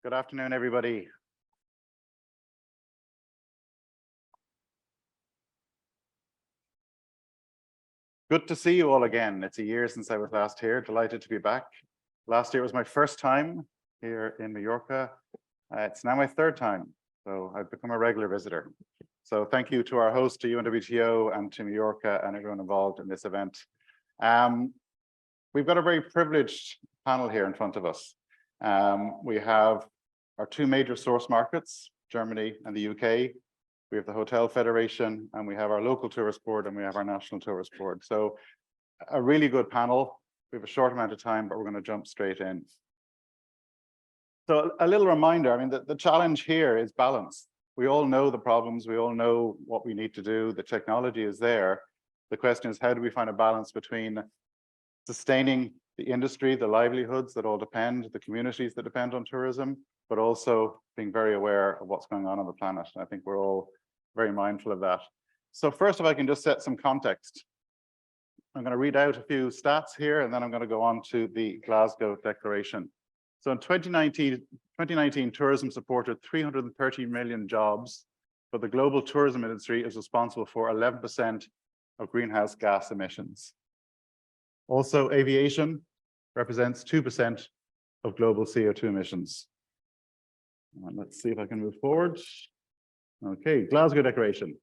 Good afternoon, everybody. Good to see you all again. It's a year since I was last here. Delighted to be back. Last year was my first time here in Mallorca. It's now my third time, so I've become a regular visitor. So thank you to our host, to UNWTO, and to Mallorca and everyone involved in this event. We've got a very privileged panel here in front of us. We have our two major source markets, Germany and the UK. We have the Hotel Federation, and we have our local tourist board, and we have our national tourist board. So a really good panel. We have a short amount of time, but we're going to jump straight in. So a little reminder, I mean, the challenge here is balance. We all know the problems. We all know what we need to do. The technology is there. The question is, how do we find a balance between sustaining the industry, the livelihoods that all depend, the communities that depend on tourism, but also being very aware of what's going on the planet. And I think we're all very mindful of that. So first, if I can just set some context. I'm going to read out a few stats here, and then I'm going to go on to the Glasgow Declaration. So in 2019, tourism supported 330 million jobs, but the global tourism industry is responsible for 11% of greenhouse gas emissions. Also, aviation represents 2% of global CO2 emissions. Let's see if I can move forward. Okay, Glasgow Declaration.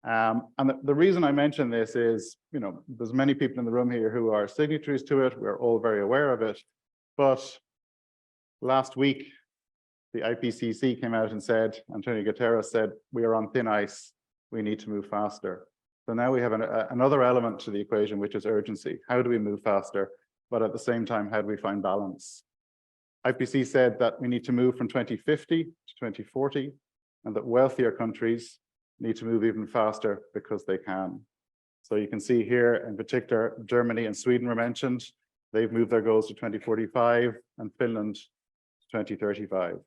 And the reason I mention this is, you know, there's many people in the room here who are signatories to it. We're all very aware of it. But last week, the IPCC came out and said, Antonio Guterres said, we are on thin ice. We need to move faster. So now we have another element to the equation, which is urgency. How do we move faster? But at the same time, how do we find balance? IPCC said that we need to move from 2050 to 2040, and that wealthier countries need to move even faster because they can. So you can see here, in particular, Germany and Sweden were mentioned. They've moved their goals to 2045 and Finland to 2035.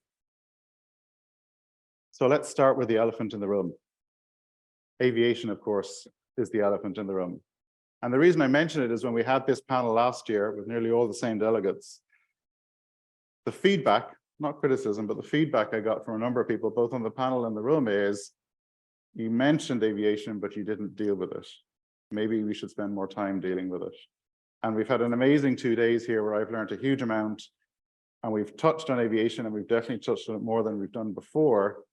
So let's start with the elephant in the room. Aviation, of course, is the elephant in the room. And the reason I mention it is when we had this panel last year with nearly all the same delegates, the feedback, not criticism, but the feedback I got from a number of people, both on the panel and the room, is you mentioned aviation, but you didn't deal with it. Maybe we should spend more time dealing with it. And we've had an amazing 2 days here where I've learned a huge amount, and we've touched on aviation, and we've definitely touched on it more than we've done before.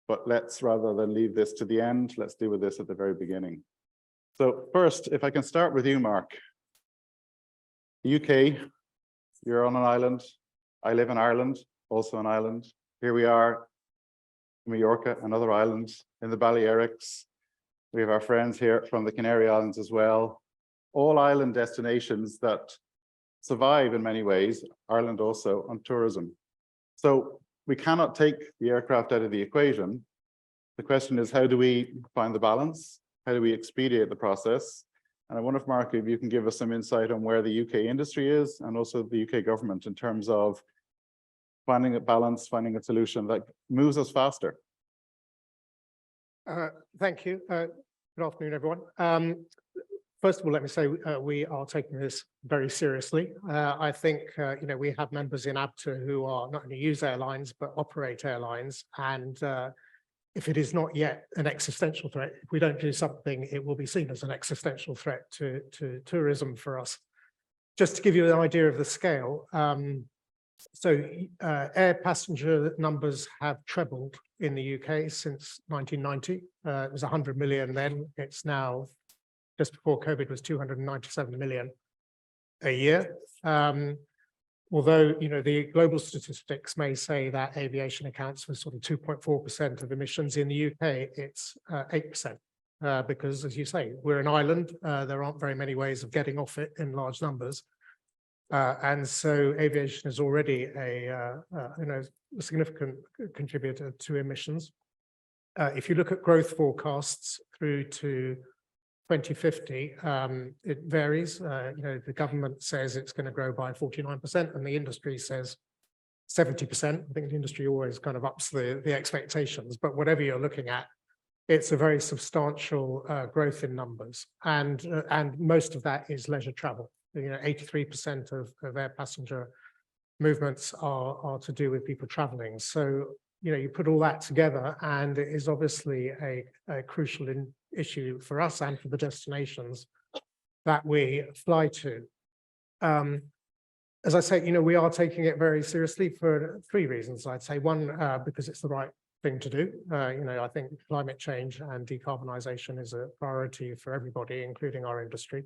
But let's, rather than leave this to the end, let's deal with this at the very beginning. So first, if I can start with you, Mark. The UK, you're on an island. I live in Ireland, also an island. Here we are, Mallorca, another island in the Balearics. We have our friends here from the Canary Islands as well. All island destinations that survive in many ways, Ireland also, on tourism. So we cannot take the aircraft out of the equation. The question is, how do we find the balance? How do we expedite the process? And I wonder if, Mark, if you can give us some insight on where the UK industry is and also the UK government in terms of finding a balance, finding a solution that moves us faster. Thank you. Good afternoon, everyone. First of all, let me say we are taking this very seriously. I think you know, we have members in ABTA who are not only use airlines but operate airlines, and if it is not yet an existential threat, if we don't do something, it will be seen as an existential threat to tourism for us. Just to give you an idea of the scale, air passenger numbers have trebled in the UK since 1990. It was 100 million then. It's now, just before COVID, was 297 million a year. Although, you know, the global statistics may say that aviation accounts for sort of 2.4% of emissions. In the UK, it's 8%, because, as you say, we're an island. There aren't very many ways of getting off it in large numbers. And so aviation is already a significant contributor to emissions. If you look at growth forecasts through to 2050, it varies. You know, the government says it's going to grow by 49%, and the industry says 70%. I think the industry always kind of ups the expectations, but whatever you're looking at, it's a very substantial growth in numbers, and most of that is leisure travel. You know, 83% of air passenger movements are to do with people traveling. So, you put all that together, and it is obviously a crucial issue for us and for the destinations that we fly to. As I say, we are taking it very seriously for three reasons, I'd say. One, because it's the right thing to do. I think climate change and decarbonisation is a priority for everybody, including our industry.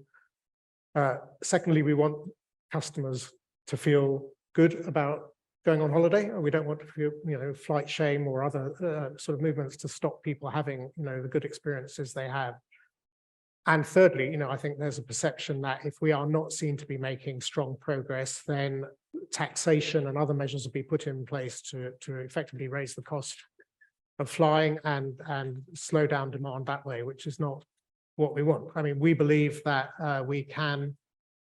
Secondly, we want customers to feel good about going on holiday, and we don't want to feel, flight shame or other sort of movements to stop people having, the good experiences they have. And thirdly, I think there's a perception that if we are not seen to be making strong progress, then taxation and other measures will be put in place to effectively raise the cost of flying and slow down demand that way, which is not what we want. I mean, we believe that we can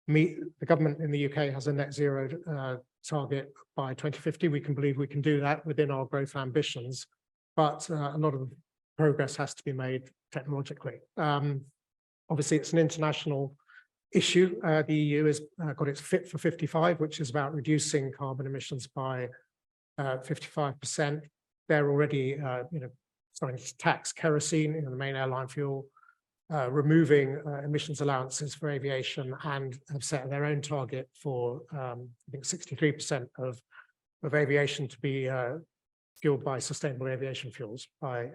meet, the government in the UK has a net zero target by 2050. We believe we can do that within our growth ambitions, but a lot of progress has to be made technologically. Obviously, it's an international issue. The EU has got its Fit for 55, which is about reducing carbon emissions by 55%. They're already, starting to tax kerosene, the main airline fuel, removing emissions allowances for aviation, and have set their own target for, I think, 63% of aviation to be fueled by sustainable aviation fuels by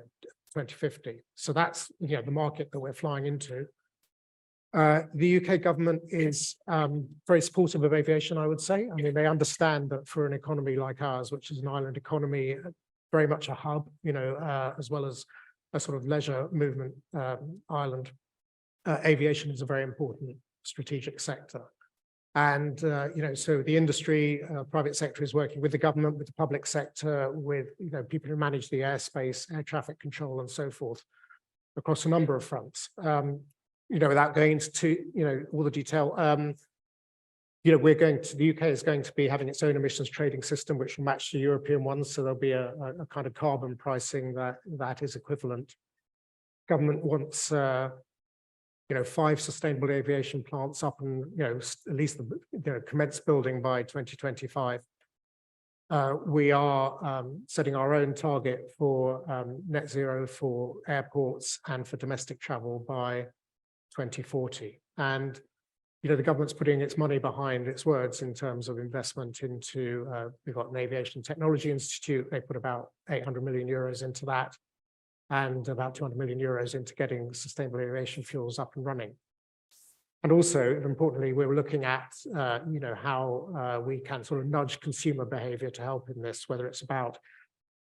2050. So that's, the market that we're flying into. The UK government is very supportive of aviation, I would say. I mean, they understand that for an economy like ours, which is an island economy, very much a hub, as well as a sort of leisure movement island, aviation is a very important strategic sector. And, so the industry, private sector is working with the government, with the public sector, with, people who manage the airspace, air traffic control, and so forth, across a number of fronts. Without going into, all the detail, the UK is going to be having its own emissions trading system, which will match the European ones. So there'll be a kind of carbon pricing that is equivalent. Government wants, 5 sustainable aviation plants up and, at least, commence building by 2025. We are setting our own target for net zero for airports and for domestic travel by 2040. And, the government's putting its money behind its words in terms of investment into, we've got an Aviation Technology Institute. They put about 800 million euros into that, and about 200 million euros into getting sustainable aviation fuels up and running. And also, importantly, we're looking at, how we can sort of nudge consumer behavior to help in this, whether it's about,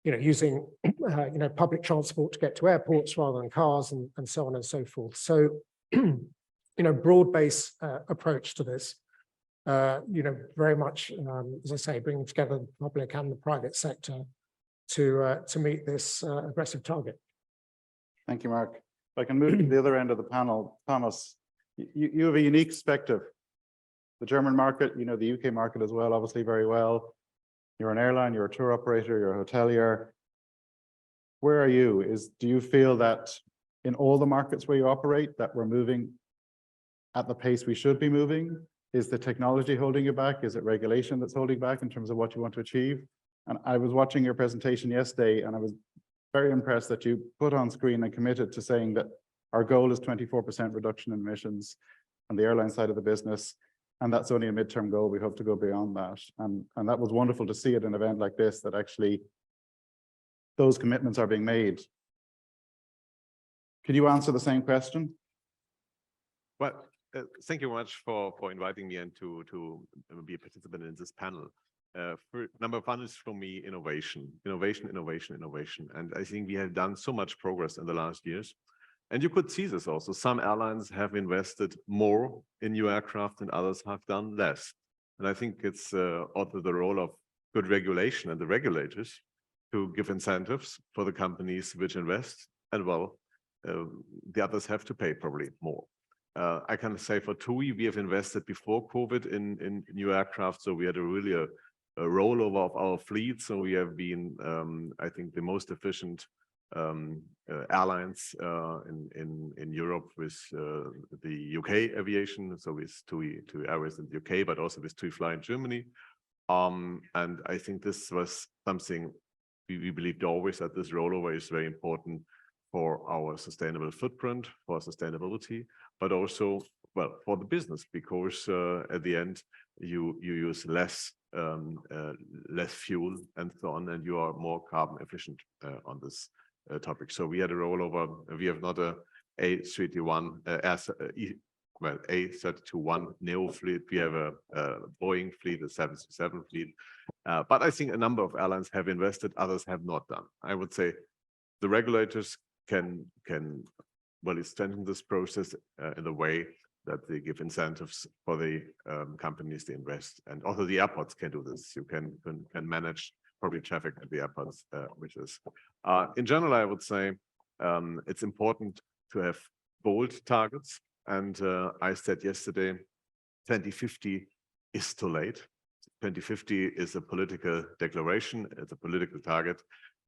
using, public transport to get to airports rather than cars, and so on and so forth. So, broad-based approach to this, very much, as I say, bringing together the public and the private sector to meet this aggressive target. Thank you, Mark. If I can move to the other end of the panel, Thomas, you have a unique perspective. The German market, the UK market as well, obviously very well. You're an airline, you're a tour operator, you're a hotelier. Where are you? Do you feel that in all the markets where you operate that we're moving at the pace we should be moving? Is the technology holding you back? Is it regulation that's holding back in terms of what you want to achieve? And I was watching your presentation yesterday, and I was very impressed that you put on screen and committed to saying that our goal is 24% reduction in emissions on the airline side of the business. And that's only a midterm goal. We hope to go beyond that. And that was wonderful to see at an event like this, that actually those commitments are being made. Could you answer the same question? Well, thank you much for inviting me and to be a participant in this panel. Number one is for me innovation. And I think we have done so much progress in the last years. And you could see this also. Some airlines have invested more in new aircraft and others have done less. And I think it's also the role of good regulation and the regulators to give incentives for the companies which invest, and well, the others have to pay probably more. I can say for TUI, we have invested before COVID in new aircraft, so we had a rollover of our fleet. So we have been, I think, the most efficient airlines in Europe with the UK aviation, so with TUI Airways in the UK, but also with TUI Fly in Germany. And I think this was something we believed always, that this rollover is very important for our sustainable footprint, for sustainability, but also, well, for the business, because at the end you use less fuel and so on, and you are more carbon efficient on this topic. So we had a rollover. We have not a A321 A321 neo fleet. We have a Boeing fleet, a 737 fleet. But I think a number of airlines have invested, others have not done. I would say the regulators can well strengthen this process in a way that they give incentives for the companies to invest, and also the airports can do this. You can manage public traffic at the airports, which is in general, I would say it's important to have bold targets. And I said yesterday, 2050 is too late. 2050 is a political declaration, it's a political target,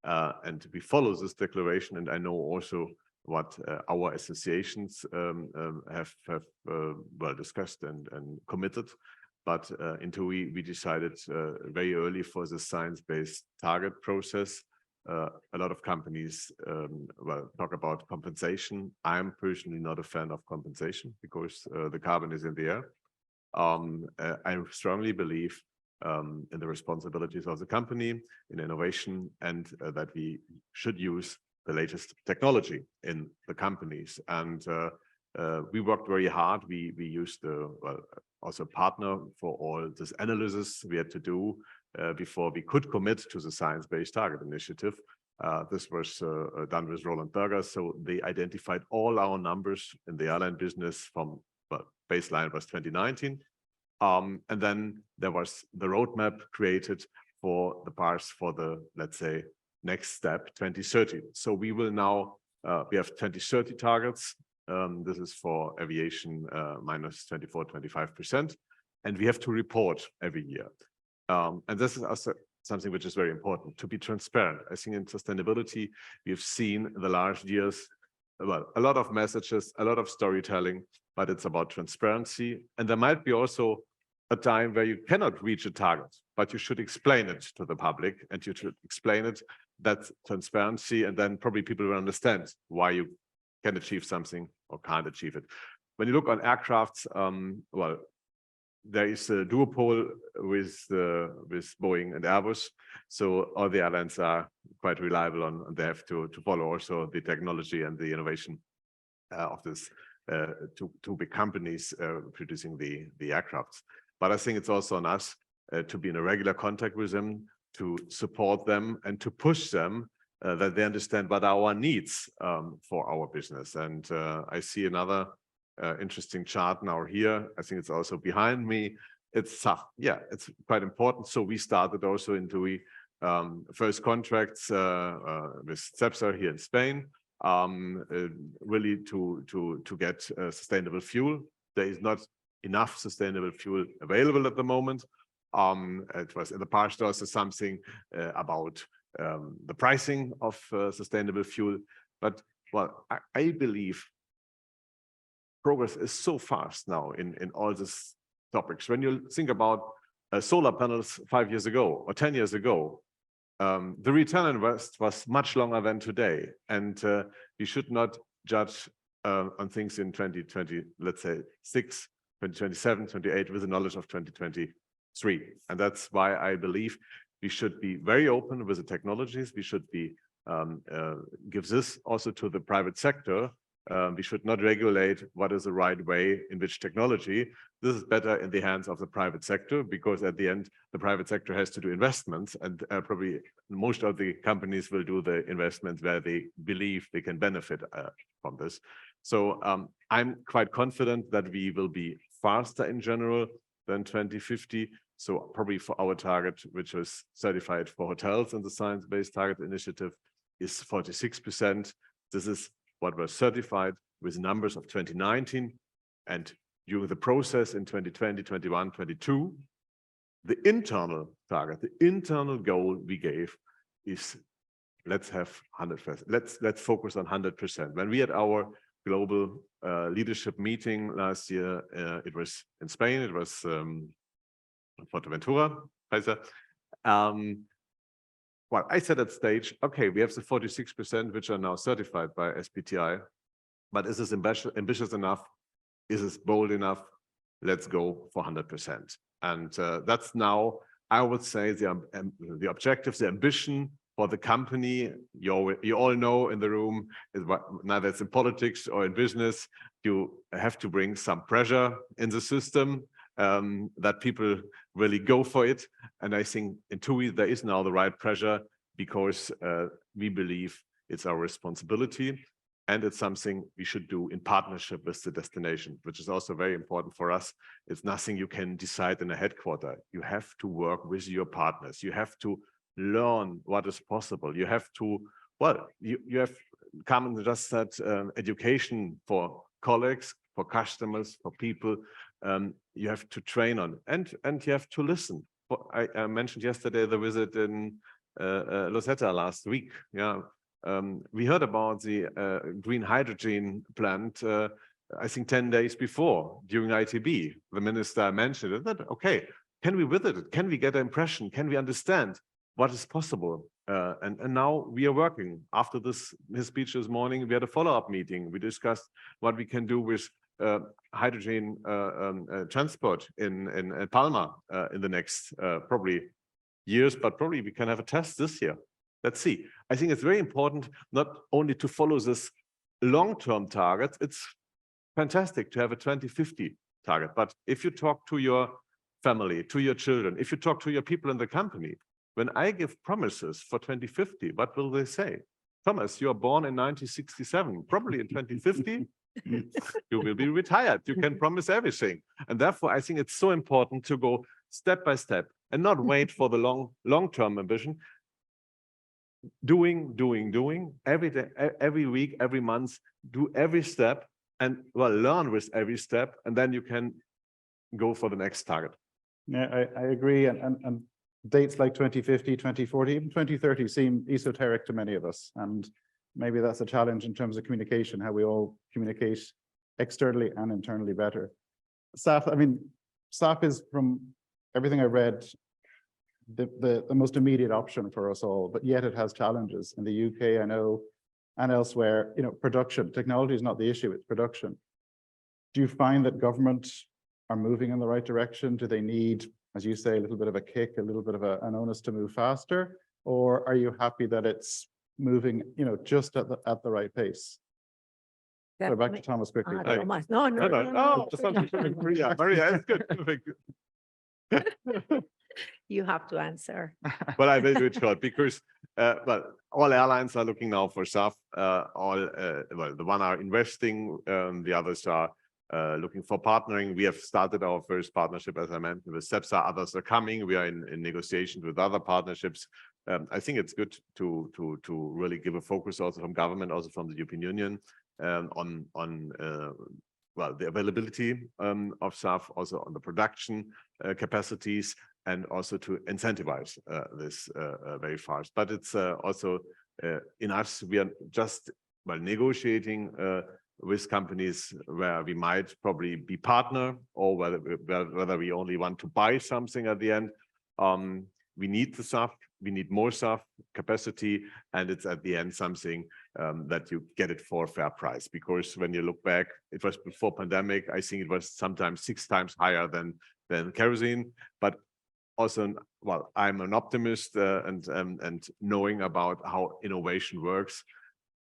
and we follow this declaration. And I know also what our associations have well discussed and committed. But in TUI, we decided very early for the science-based target process. A lot of companies well talk about compensation. I'm personally not a fan of compensation because the carbon is in the air. I strongly believe in the responsibilities of the company, in innovation, and that we should use the latest technology in the companies. And we worked very hard. We used well, also a partner for all this analysis we had to do before we could commit to the Science-Based Target Initiative. This was done with Roland Berger. So they identified all our numbers in the airline business from, well, baseline was 2019. And then there was the roadmap created for the parts for the, let's say, next step, 2030. So we will now, we have 2030 targets. This is for aviation minus 24-25%. And we have to report every year. And this is also something which is very important, to be transparent. I think in sustainability, we've seen in the last years, well, a lot of messages, a lot of storytelling, but it's about transparency. And there might be also a time where you cannot reach a target, but you should explain it to the public, and you should explain it, that's transparency, and then probably people will understand why you can achieve something or can't achieve it. When you look on aircrafts, well, there is a duopoly with Boeing and Airbus, so all the airlines are quite reliable on, and they have to follow also the technology and the innovation of this two big companies producing the aircrafts. But I think it's also on us to be in a regular contact with them, to support them and to push them that they understand what our needs for our business. And I see another interesting chart now here. I think it's also behind me. It's yeah, it's quite important. So we started also into first contracts with Cepsa here in Spain, really to get sustainable fuel. There is not enough sustainable fuel available at the moment. It was in the past also something about the pricing of sustainable fuel. But well, I believe progress is so fast now in all these topics. When you think about solar panels 5 years ago or 10 years ago, the return on invest was much longer than today. And you should not judge on things in 2020, let's say 6, 2027, 28 with the knowledge of 2023. And that's why I believe we should be very open with the technologies. We should be give this also to the private sector. We should not regulate what is the right way in which technology. This is better in the hands of the private sector, because at the end, the private sector has to do investments, and probably most of the companies will do the investments where they believe they can benefit from this. So I'm quite confident that we will be faster in general than 2050. So probably for our target, which was certified for hotels in the Science-Based Target Initiative, is 46%. This is what was certified with numbers of 2019. And during the process in 2020, 21, 22, the internal target, the internal goal we gave is let's have 100%. Let's focus on 100%. When we had our global leadership meeting last year, it was in Spain. It was Fuerteventura. Well, I said at stage, okay, we have the 46% which are now certified by SBTi, but is this ambitious enough? Is this bold enough? Let's go for 100%. And that's now, I would say, the objective, the ambition for the company. You all know in the room, neither it's in politics or in business, you have to bring some pressure in the system, that people really go for it. And I think in TUI, there is now the right pressure because we believe it's our responsibility. And it's something we should do in partnership with the destination, which is also very important for us. It's nothing you can decide in a headquarter. You have to work with your partners. You have to learn what is possible. You have to, well, you have come and just said education for colleagues, for customers, for people. You have to train on and you have to listen. I mentioned yesterday the visit in Rosetta last week. Yeah. We heard about the green hydrogen plant, I think 10 days before during ITB. The minister mentioned it. That, okay, can we visit it? Can we get an impression? Can we understand what is possible? And now we are working. After his speech this morning, we had a follow-up meeting. We discussed what we can do with hydrogen transport in Palma in the next probably years, but probably we can have a test this year. Let's see. I think it's very important not only to follow this long-term target. It's fantastic to have a 2050 target. But if you talk to your family, to your children, if you talk to your people in the company, when I give promises for 2050, what will they say? Thomas, you are born in 1967, probably in 2050, you will be retired. You can promise everything. And therefore, I think it's so important to go step by step and not wait for the long-term ambition. Doing every day, every week, every month, do every step and well, learn with every step, and then you can go for the next target. Yeah, I agree. And dates like 2050, 2040, even 2030 seem esoteric to many of us. And maybe that's a challenge in terms of communication, how we all communicate externally and internally better. SAF, I mean, SAF is, from everything I read, the most immediate option for us all, but yet it has challenges. In the UK, I know, and elsewhere, you know, production, technology is not the issue, it's production. Do you find that government are moving in the right direction? Do they need, as you say, a little bit of a kick, a little bit of an onus to move faster? Or are you happy that it's moving, you know, just at the right pace? So back to Thomas quickly. Thomas. No. Maria, it's good. You have to answer. But I will do it short because but all airlines are looking now for SAF. Well, the one are investing, the others are looking for partnering. We have started our first partnership, as I mentioned, with CEPSA. Others are coming. We are in negotiations with other partnerships. I think it's good to really give a focus also from government, also from the European Union, on well, the availability of SAF, also on the production capacities, and also to incentivize this very fast. But it's also in us, we are just negotiating with companies where we might probably be partner, or whether we only want to buy something at the end. We need the SAF, we need more SAF capacity, and it's at the end something that you get it for a fair price. Because when you look back, it was before pandemic, I think it was sometimes 6 times higher than kerosene. But also, well, I'm an optimist and knowing about how innovation works.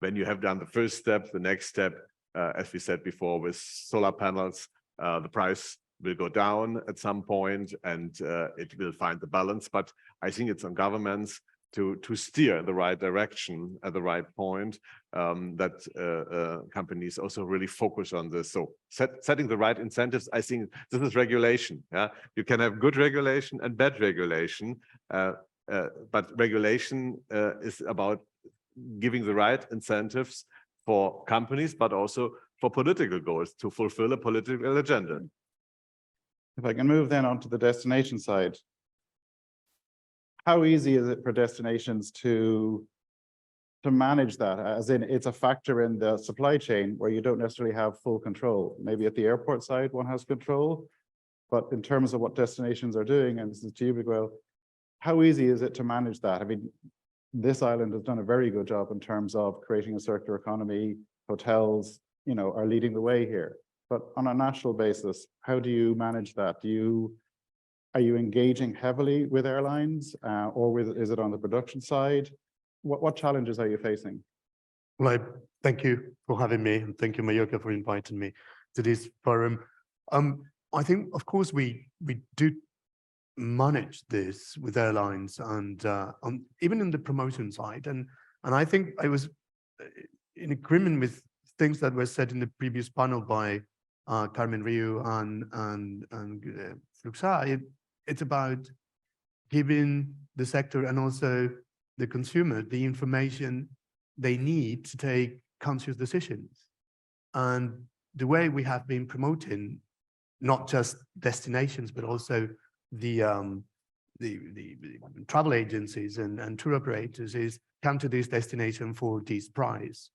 When you have done the first step, the next step, as we said before, with solar panels, the price will go down at some point, and it will find the balance. But I think it's on governments to steer in the right direction at the right point, that companies also really focus on this. So setting the right incentives, I think this is regulation. Yeah, you can have good regulation and bad regulation, but regulation is about giving the right incentives for companies, but also for political goals to fulfill a political agenda. If I can move then onto the destination side, how easy is it for destinations to manage that? As in, it's a factor in the supply chain where you don't necessarily have full control. Maybe at the airport side, one has control. But in terms of what destinations are doing, and this is to you, Miguel, how easy is it to manage that? I mean, this island has done a very good job in terms of creating a circular economy. Hotels, are leading the way here. But on a national basis, how do you manage that? Are you engaging heavily with airlines, or is it on the production side? What challenges are you facing? Well, thank you for having me, and thank you, Mallorca, for inviting me to this forum. I think, of course, we do manage this with airlines and even in the promotion side. And I think I was in agreement with things that were said in the previous panel by Carmen Riu and Fluxa. It's about giving the sector and also the consumer the information they need to take conscious decisions. And the way we have been promoting not just destinations, but also the travel agencies and tour operators is come to this destination for this price,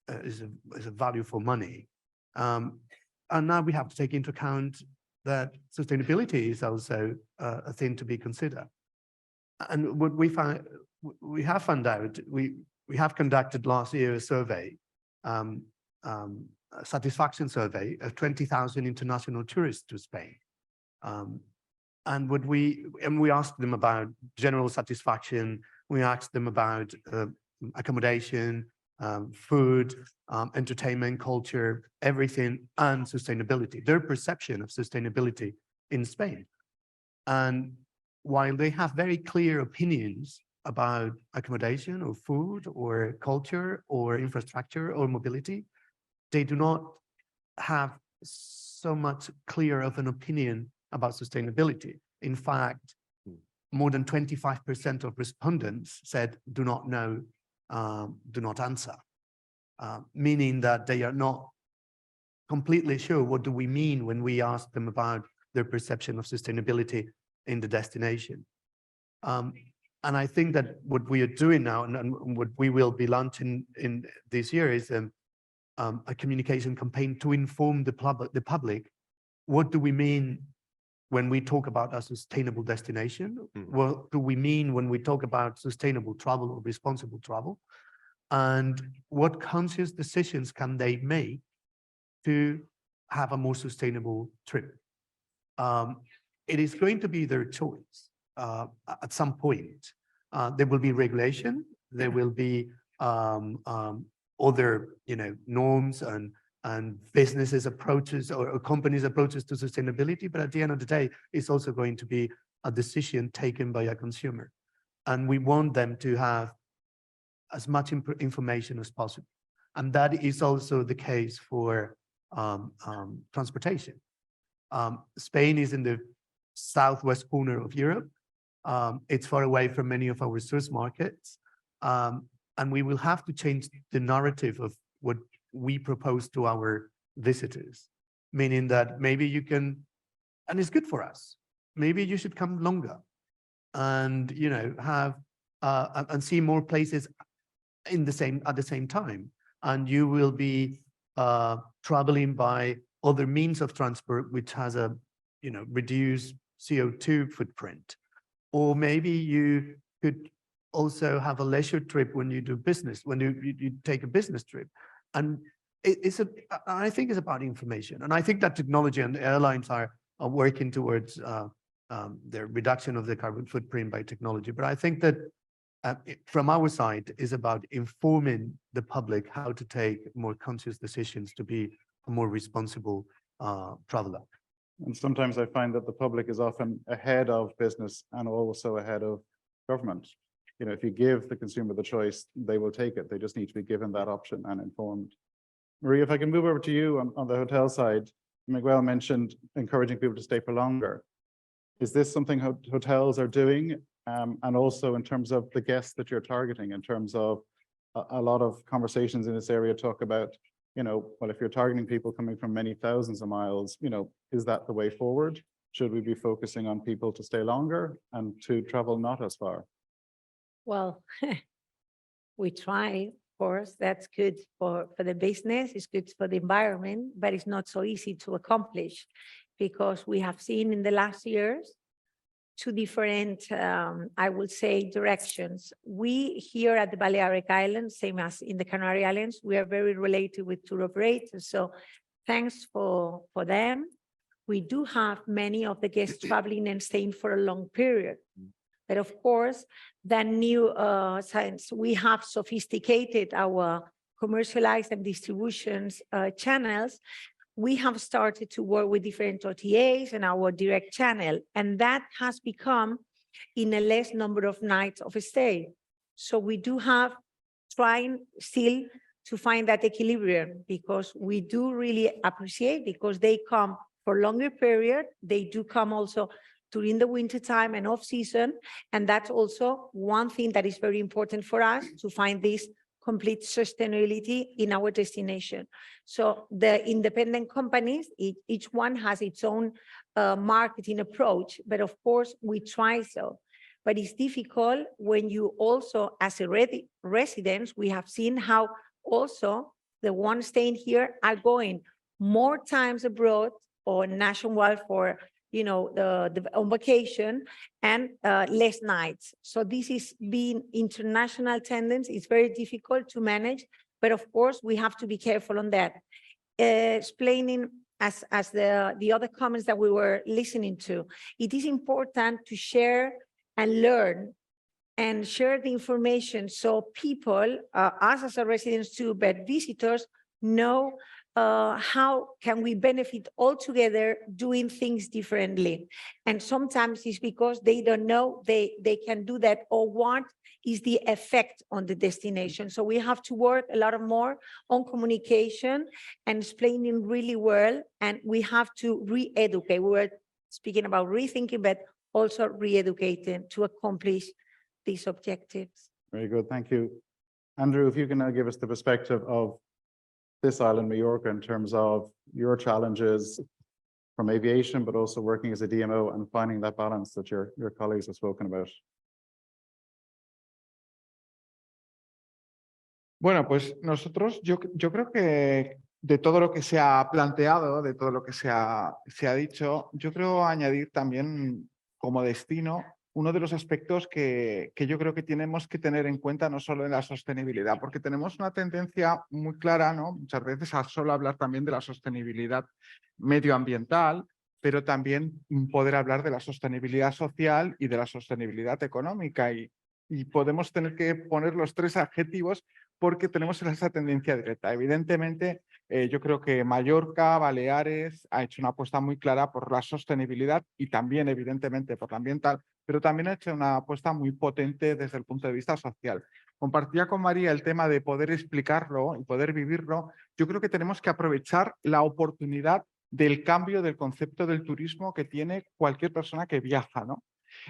is a value for money. And now we have to take into account that sustainability is also a thing to be considered. And what we have found out, we have conducted last year a survey, a satisfaction survey of 20,000 international tourists to Spain. And we asked them about general satisfaction. We asked them about accommodation, food, entertainment, culture, everything, and sustainability, their perception of sustainability in Spain. And while they have very clear opinions about accommodation or food or culture or infrastructure or mobility, they do not have so much clear of an opinion about sustainability. In fact, more than 25% of respondents said do not know, do not answer, meaning that they are not completely sure what do we mean when we ask them about their perception of sustainability in the destination. And I think that what we are doing now and what we will be launching in this year is a communication campaign to inform the public. What do we mean when we talk about a sustainable destination? What do we mean when we talk about sustainable travel or responsible travel? And what conscious decisions can they make to have a more sustainable trip? It is going to be their choice at some point. There will be regulation, there will be other norms and businesses approaches or companies approaches to sustainability, but at the end of the day, it's also going to be a decision taken by a consumer. And we want them to have as much information as possible. And that is also the case for transportation. Spain is in the southwest corner of Europe. It's far away from many of our source markets. And we will have to change the narrative of what we propose to our visitors, meaning that maybe you can, and it's good for us, maybe you should come longer and, have, and see more places at the same time. And you will be traveling by other means of transport, which has a, reduced CO2 footprint. Or maybe you could also have a leisure trip when you do business, when you take a business trip. And I think it's about information. And I think that technology and airlines are working towards the reduction of the carbon footprint by technology. But I think that from our side is about informing the public how to take more conscious decisions to be a more responsible traveler. And sometimes I find that the public is often ahead of business and also ahead of government. If you give the consumer the choice, they will take it. They just need to be given that option and informed. Maria, if I can move over to you on the hotel side, Miguel mentioned encouraging people to stay for longer. Is this something hotels are doing? And also in terms of the guests that you're targeting, in terms of a lot of conversations in this area talk about, well, if you're targeting people coming from many thousands of miles, is that the way forward? Should we be focusing on people to stay longer and to travel not as far? Well, we try, of course, that's good for the business, it's good for the environment, but it's not so easy to accomplish. because we have seen in the last years two different, I would say, directions. We here at the Balearic Islands, same as in the Canary Islands, we are very related with tour operators. So thanks for them. We do have many of the guests traveling and staying for a long period. But of course, that new science, we have sophisticated our commercialized and distributions channels. We have started to work with different OTAs and our direct channel, and that has become in a less number of nights of stay. So we do have trying still to find that equilibrium, because we do really appreciate, because they come for longer period. They do come also during the winter time and off season. And that's also one thing that is very important for us, to find this complete sustainability in our destination. So the independent companies, each one has its own marketing approach, but of course we try so. But it's difficult when you also, as a residents, we have seen how also the ones staying here are going more times abroad or nationwide for, you know, on vacation, and less nights. So this is being international tendency. It's very difficult to manage, but of course we have to be careful on that. Explaining as the other comments that we were listening to, it is important to share and learn and share the information, so people, us as a residents too, but visitors know how can we benefit all together doing things differently. And sometimes it's because they don't know they can do that, or what is the effect on the destination. So we have to work a lot more on communication and explaining really well, and we have to re-educate. We were speaking about rethinking, but also re-educating to accomplish these objectives. Very good, thank you. Andrew, if you can now give us the perspective of this island, Mallorca, in terms of your challenges from aviation, but also working as a DMO and finding that balance that your colleagues have spoken about. Bueno, pues nosotros, yo creo que de todo lo que se ha planteado, de todo lo que se ha dicho, yo creo añadir también como destino uno de los aspectos que yo creo que tenemos que tener en cuenta, no solo en la sostenibilidad, porque tenemos una tendencia muy clara, ¿no? Muchas veces a solo hablar también de la sostenibilidad medioambiental, pero también poder hablar de la sostenibilidad social y de la sostenibilidad económica. Y podemos tener que poner los tres adjetivos porque tenemos esa tendencia directa. Evidentemente, yo creo que Mallorca, Baleares, ha hecho una apuesta muy clara por la sostenibilidad y también, evidentemente, por la ambiental, pero también ha hecho una apuesta muy potente desde el punto de vista social. Compartía con María el tema de poder explicarlo y poder vivirlo. Yo creo que tenemos que aprovechar la oportunidad del cambio del concepto del turismo que tiene cualquier persona que viaja, ¿no?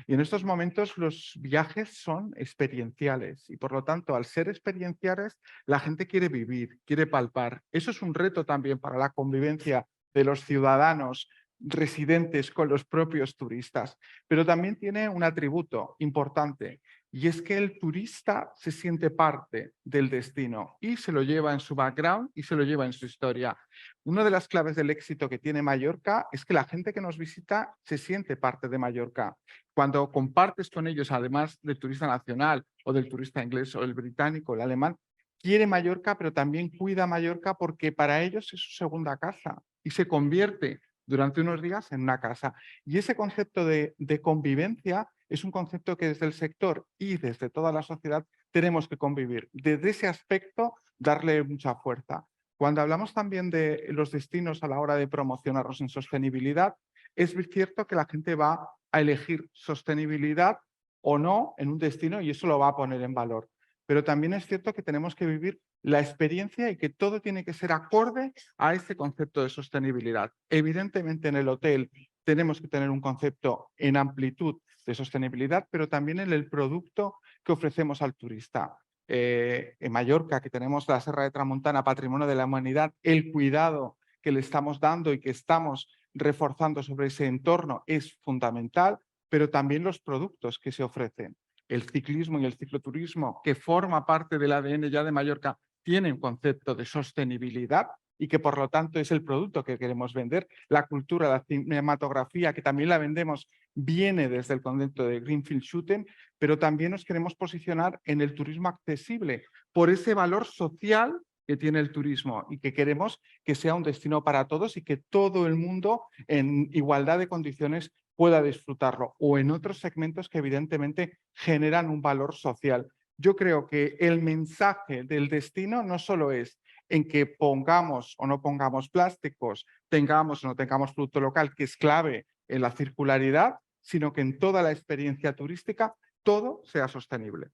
Y en estos momentos los viajes son experienciales y por lo tanto, al ser experienciales, la gente quiere vivir, quiere palpar. Eso es un reto también para la convivencia de los ciudadanos residentes con los propios turistas, pero también tiene un atributo importante, y es que el turista se siente parte del destino y se lo lleva en su background y se lo lleva en su historia. Una de las claves del éxito que tiene Mallorca es que la gente que nos visita se siente parte de Mallorca. Cuando compartes con ellos, además del turista nacional o del turista inglés o el británico, el alemán, quiere Mallorca, pero también cuida Mallorca porque para ellos es su segunda casa y se convierte durante unos días en una casa. Y ese concepto de convivencia es un concepto que desde el sector y desde toda la sociedad tenemos que convivir. Desde ese aspecto, darle mucha fuerza. Cuando hablamos también de los destinos a la hora de promocionarlos en sostenibilidad, es cierto que la gente va a elegir sostenibilidad o no en un destino y eso lo va a poner en valor. Pero también es cierto que tenemos que vivir la experiencia y que todo tiene que ser acorde a este concepto de sostenibilidad. Evidentemente en el hotel tenemos que tener un concepto en amplitud de sostenibilidad, pero también en el producto que ofrecemos al turista. En Mallorca, que tenemos la Serra de Tramuntana, Patrimonio de la Humanidad, el cuidado que le estamos dando y que estamos reforzando sobre ese entorno es fundamental, pero también los productos que se ofrecen. El ciclismo y el cicloturismo, que forma parte del ADN ya de Mallorca, tiene un concepto de sostenibilidad y que por lo tanto es el producto que queremos vender. La cultura, la cinematografía, que también la vendemos, viene desde el concepto de Greenfield Shooting, pero también nos queremos posicionar en el turismo accesible por ese valor social que tiene el turismo y que queremos que sea un destino para todos y que todo el mundo en igualdad de condiciones pueda disfrutarlo, o en otros segmentos que evidentemente generan un valor social. Yo creo que el mensaje del destino no solo es en que pongamos o no pongamos plásticos, tengamos o no tengamos producto local, que es clave en la circularidad, sino que en toda la experiencia turística todo sea sostenible.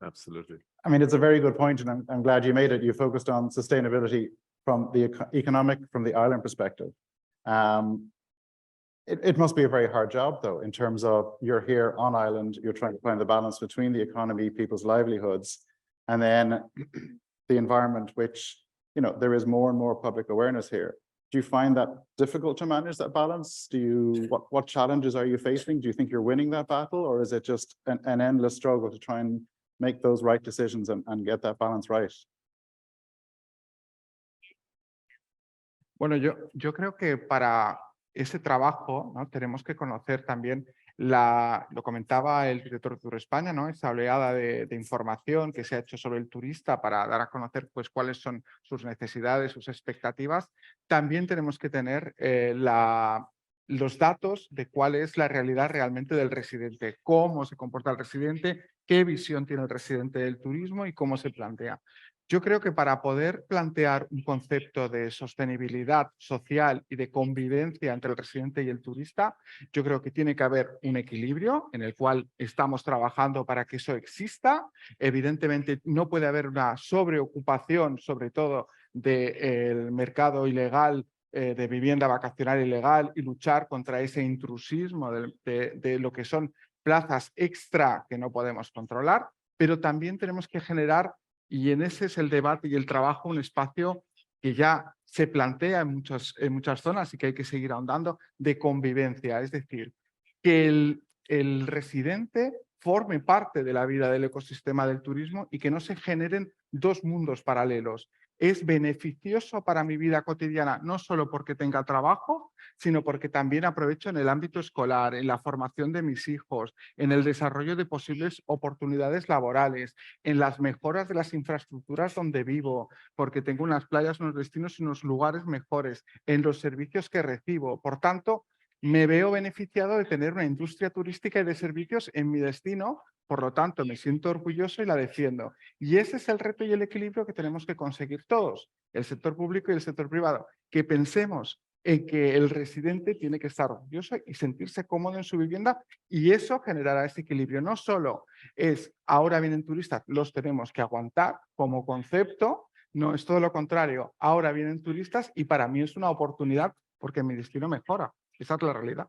Absolutely. I mean, it's a very good point, and I'm glad you made it. You focused on sustainability from the economic, from the island perspective. It must be a very hard job, though, in terms of you're here on island, you're trying to find the balance between the economy, people's livelihoods, and then the environment, which, you know, there is more and more public awareness here. Do you find that difficult to manage that balance? Do you, what challenges are you facing? Do you think you're winning that battle, or is it just an endless struggle to try and make those right decisions and get that balance right? Bueno, yo creo que para ese trabajo, ¿no?, tenemos que conocer también lo comentaba el director de Turespaña, ¿no?, esa oleada de información que se ha hecho sobre el turista para dar a conocer pues cuáles son sus necesidades, sus expectativas. También tenemos que tener los datos de cuál es la realidad realmente del residente, cómo se comporta el residente, qué visión tiene el residente del turismo y cómo se plantea. Yo creo que para poder plantear un concepto de sostenibilidad social y de convivencia entre el residente y el turista, yo creo que tiene que haber un equilibrio en el cual estamos trabajando para que eso exista. Evidentemente, no puede haber una sobreocupación, sobre todo del mercado ilegal de vivienda vacacional ilegal, y luchar contra ese intrusismo de lo que son plazas extra que no podemos controlar, pero también tenemos que generar, y en ese es el debate y el trabajo, un espacio que ya se plantea en muchas zonas y que hay que seguir ahondando, de convivencia. Es decir, que el residente forme parte de la vida del ecosistema del turismo y que no se generen dos mundos paralelos. Es beneficioso para mi vida cotidiana, no solo porque tenga trabajo, sino porque también aprovecho en el ámbito escolar, en la formación de mis hijos, en el desarrollo de posibles oportunidades laborales, en las mejoras de las infraestructuras donde vivo, porque tengo unas playas, unos destinos y unos lugares mejores, en los servicios que recibo. Por tanto, me veo beneficiado de tener una industria turística y de servicios en mi destino, por lo tanto me siento orgulloso y la defiendo. Y ese es el reto y el equilibrio que tenemos que conseguir todos, el sector público y el sector privado, que pensemos en que el residente tiene que estar orgulloso y sentirse cómodo en su vivienda, y eso generará ese equilibrio. No solo es ahora vienen turistas, los tenemos que aguantar como concepto, no, es todo lo contrario, ahora vienen turistas y para mí es una oportunidad porque mi destino mejora. Esa es la realidad.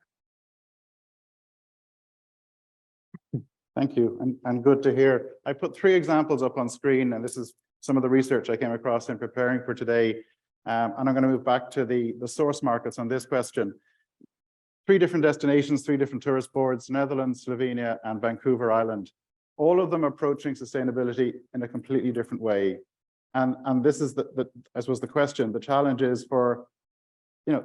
Thank you, and good to hear. I put 3 examples up on screen, and this is some of the research I came across in preparing for today. And I'm going to move back to the source markets on this question. 3 different destinations, 3 different tourist boards: Netherlands, Slovenia, and Vancouver Island. All of them approaching sustainability in a completely different way. And this is I suppose the question. The challenge is for, you know,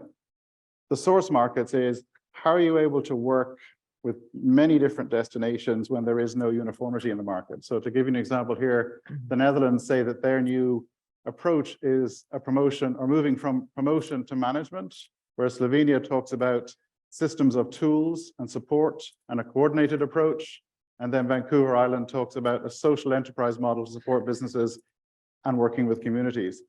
the source markets is, how are you able to work with many different destinations when there is no uniformity in the market? So to give you an example here, the Netherlands say that their new approach is a promotion, or moving from promotion to management, whereas Slovenia talks about systems of tools and support and a coordinated approach. And then Vancouver Island talks about a social enterprise model to support businesses and working with communities.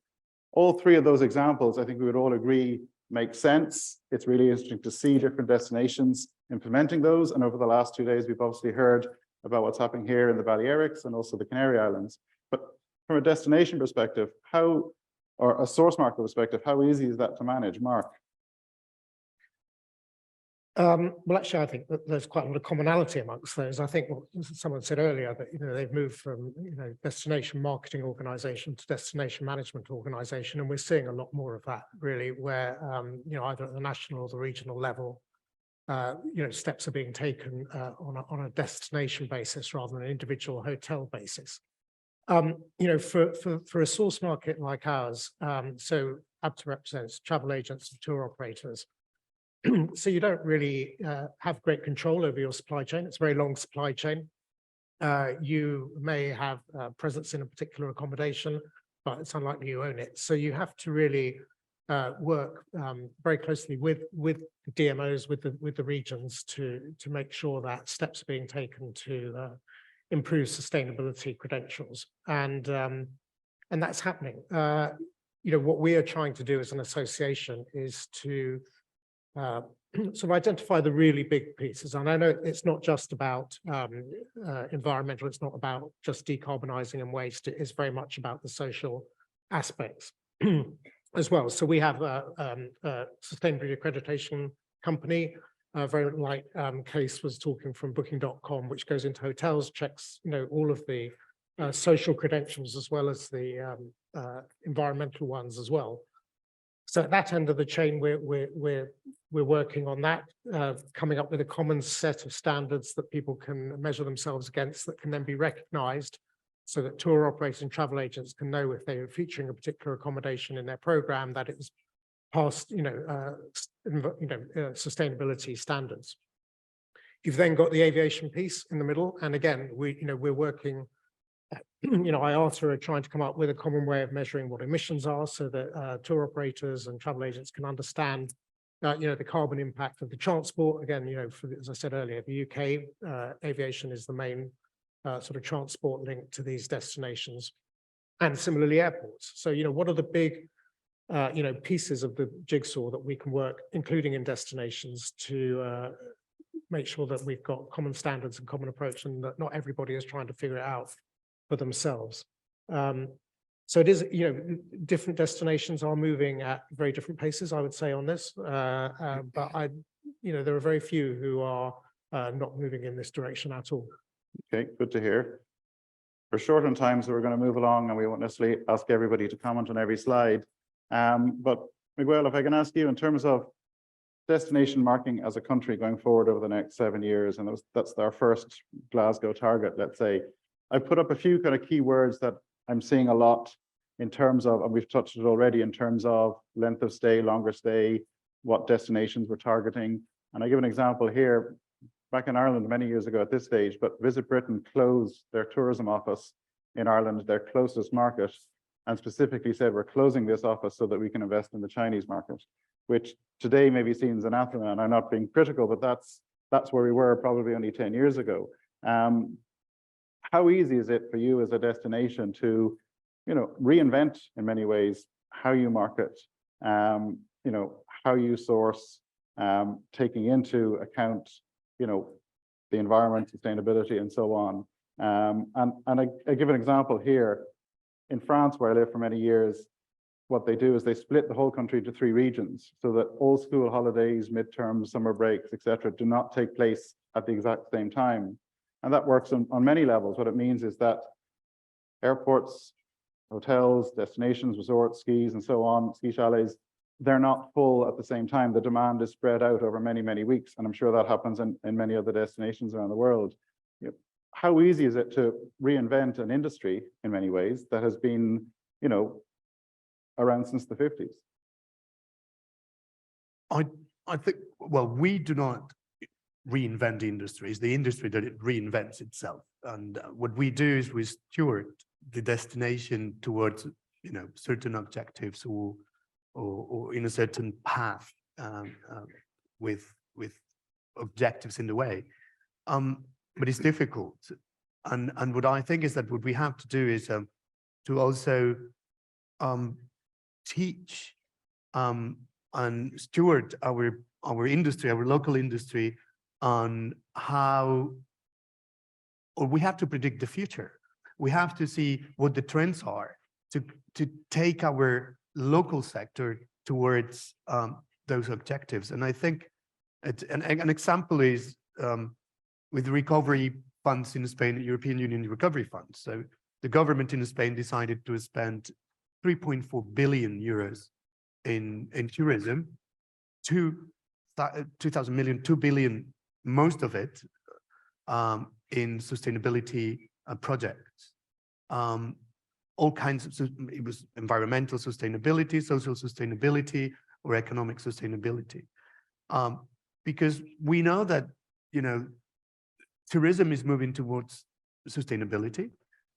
All 3 of those examples, I think we would all agree, make sense. It's really interesting to see different destinations implementing those. And over the last 2 days, we've obviously heard about what's happening here in the Balearics and also the Canary Islands. But from a destination perspective, or a source market perspective, how easy is that to manage, Mark? Well, actually, I think that there's quite a lot of commonality amongst those. I think what someone said earlier, that, you know, they've moved from, you know, destination marketing organization to destination management organization, and we're seeing a lot more of that, really, where, you know, either at the national or the regional level, steps are being taken on a destination basis rather than an individual hotel basis. For a source market like ours, so ABTA represents travel agents and tour operators. So you don't really have great control over your supply chain. It's a very long supply chain. You may have presence in a particular accommodation, but it's unlikely you own it. So you have to really work very closely with the DMOs, with the regions to make sure that steps are being taken to improve sustainability credentials, and that's happening. What we are trying to do as an association is to sort of identify the really big pieces. And I know it's not just about environmental, it's not about just decarbonising and waste, it is very much about the social aspects as well. So we have a sustainability accreditation company, very like Case was talking from booking.com, which goes into hotels, checks all of the social credentials as well as the environmental ones as well. So at that end of the chain, we're working on that, coming up with a common set of standards that people can measure themselves against, that can then be recognised, so that tour operators and travel agents can know if they are featuring a particular accommodation in their programme that it was past, sustainability standards. You've then got the aviation piece in the middle, and again, we're working. IATA are trying to come up with a common way of measuring what emissions are, so that tour operators and travel agents can understand, the carbon impact of the transport. Again, as I said earlier, the UK aviation is the main sort of transport link to these destinations, and similarly airports. So, what are the big, pieces of the jigsaw that we can work, including in destinations, to make sure that we've got common standards and common approach, and that not everybody is trying to figure it out for themselves. So it is, different destinations are moving at very different paces, I would say, on this. But there are very few who are not moving in this direction at all. Okay, good to hear. We're short on time, so we're going to move along, and we won't necessarily ask everybody to comment on every slide. But Miguel, if I can ask you, in terms of destination marketing as a country going forward over the next 7 years, and that's our first Glasgow target, let's say. I've put up a few kind of keywords that I'm seeing a lot in terms of, and we've touched it already, in terms of length of stay, longer stay, what destinations we're targeting. And I give an example here. Back in Ireland many years ago at this stage, but Visit Britain closed their tourism office in Ireland, their closest market, and specifically said, we're closing this office so that we can invest in the Chinese market, which today maybe seems anathema, and I'm not being critical, but that's where we were probably only 10 years ago. How easy is it for you as a destination to, reinvent in many ways how you market, how you source, taking into account, the environment, sustainability, and so on. And I give an example here. In France, where I lived for many years, what they do is they split the whole country into 3 regions, so that all school holidays, midterms, summer breaks, etc., do not take place at the exact same time. And that works on many levels. What it means is that airports, hotels, destinations, resorts, skis, and so on, ski chalets, they're not full at the same time. The demand is spread out over many, many weeks. And I'm sure that happens in many other destinations around the world. How easy is it to reinvent an industry in many ways that has been, around since the 50s? I think, well, we do not reinvent the industry. It's the industry that it reinvents itself. And what we do is we steward the destination towards, certain objectives or in a certain path with objectives in the way. But it's difficult. And what I think is that what we have to do is to also teach and steward our industry, our local industry, on how, or we have to predict the future. We have to see what the trends are to take our local sector towards those objectives. And I think an example is with recovery funds in Spain, European Union recovery funds. So the government in Spain decided to spend 3.4 billion euros in tourism to 2,000 million, 2 billion, most of it in sustainability projects. All kinds of, it was environmental sustainability, social sustainability, or economic sustainability. Because we know that, tourism is moving towards sustainability.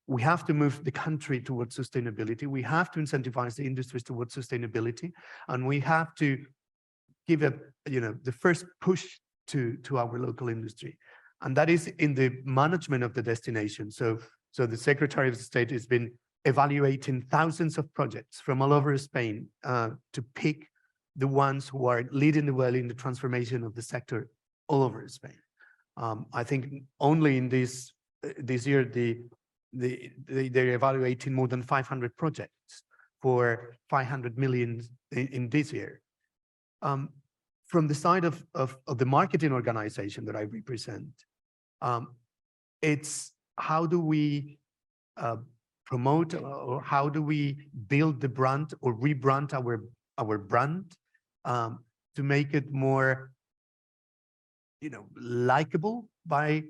We have to move the country towards sustainability. We have to incentivize the industries towards sustainability, and we have to give the first push to our local industry, and that is in the management of the destination. So the Secretary of State has been evaluating thousands of projects from all over Spain to pick the ones who are leading the way in the transformation of the sector all over Spain. I think only in this year they're evaluating more than 500 projects for 500 million in this year. From the side of the marketing organization that I represent, it's how do we promote, or how do we build the brand or rebrand our brand to make it more likable by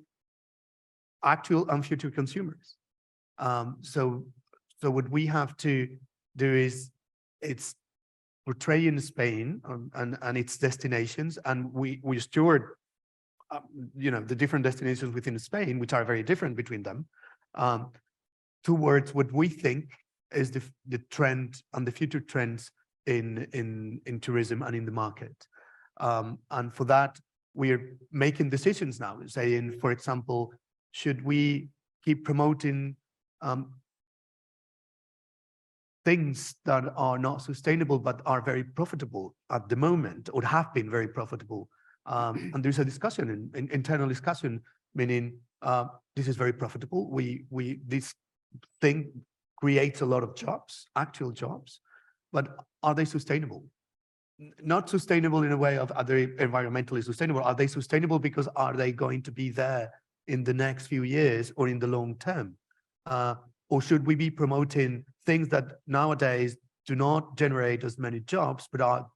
actual and future consumers. So what we have to do is it's portraying Spain and its destinations, and we steward the different destinations within Spain, which are very different between them, towards what we think is the trend and the future trends in tourism and in the market. And for that, we're making decisions now, saying, for example, should we keep promoting things that are not sustainable but are very profitable at the moment, or have been very profitable? And there's a discussion, internal discussion, meaning this is very profitable. This thing creates a lot of jobs, actual jobs, but are they sustainable? Not sustainable in a way of, are they environmentally sustainable? Are they sustainable because are they going to be there in the next few years or in the long term? Or should we be promoting things that nowadays do not generate as many jobs, but are